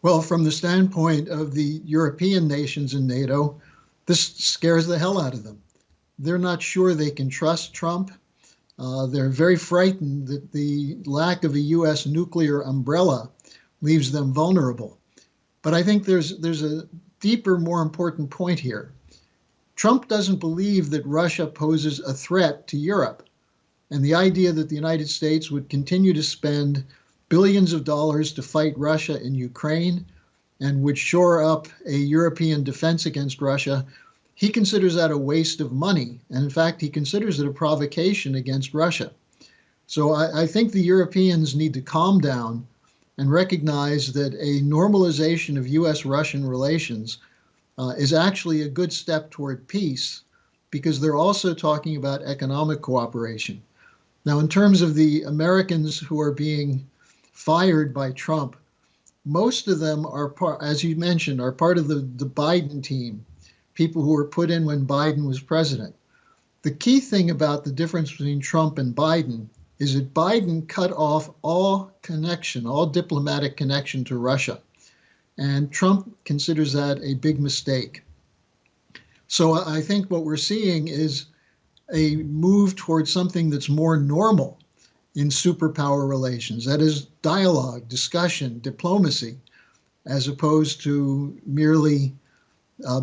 Well, from the standpoint of the European nations in NATO, this scares the hell out of them. They're not sure they can trust Trump. They're very frightened that the lack of a U.S. nuclear umbrella leaves them vulnerable. But I think there's a deeper, more important point here. Trump doesn't believe that Russia poses a threat to Europe. And the idea that the United States would continue to spend billions of dollars to fight Russia in Ukraine and would shore up a European defense against Russia, he considers that a waste of money. And in fact, he considers it a provocation against Russia. So I think the Europeans need to calm down and recognize that a normalization of U.S.-Russian relations is actually a good step toward peace, because they're also talking about economic cooperation. Now, in terms of the Americans who are being fired by Trump, most of them are as you mentioned, are part of the Biden team, people who were put in when Biden was president. The key thing about the difference between Trump and Biden is that Biden cut off all connection, all diplomatic connection to Russia. And Trump considers that a big mistake. So I think what we're seeing is a move towards something that's more normal in superpower relations. That is dialogue, discussion, diplomacy, as opposed to merely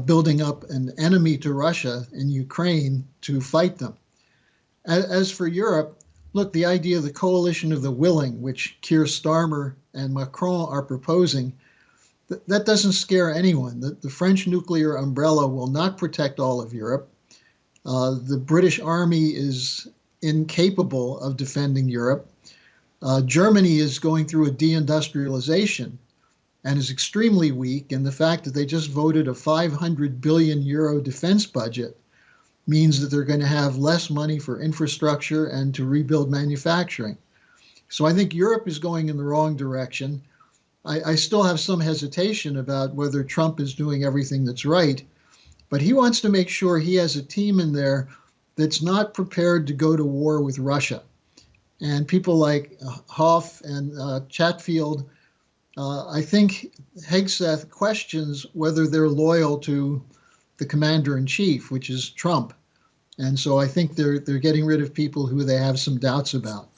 building up an enemy to Russia in Ukraine to fight them. As for Europe, look, the idea of the coalition of the willing, which Keir Starmer and Macron are proposing, that doesn't scare anyone. The French nuclear umbrella will not protect all of Europe. The British Army is incapable of defending Europe. Germany is going through a deindustrialization and is extremely weak. And the fact that they just voted a 500 billion euro defense budget means that they're going to have less money for infrastructure and to rebuild manufacturing. So I think Europe is going in the wrong direction. I still have some hesitation about whether Trump is doing everything that's right, but he wants to make sure he has a team in there that's not prepared to go to war with Russia. And people like Hoff and Chatfield, I think Hegseth questions whether they're loyal to the commander-in-chief, which is Trump. And so I think they're getting rid of people who they have some doubts about.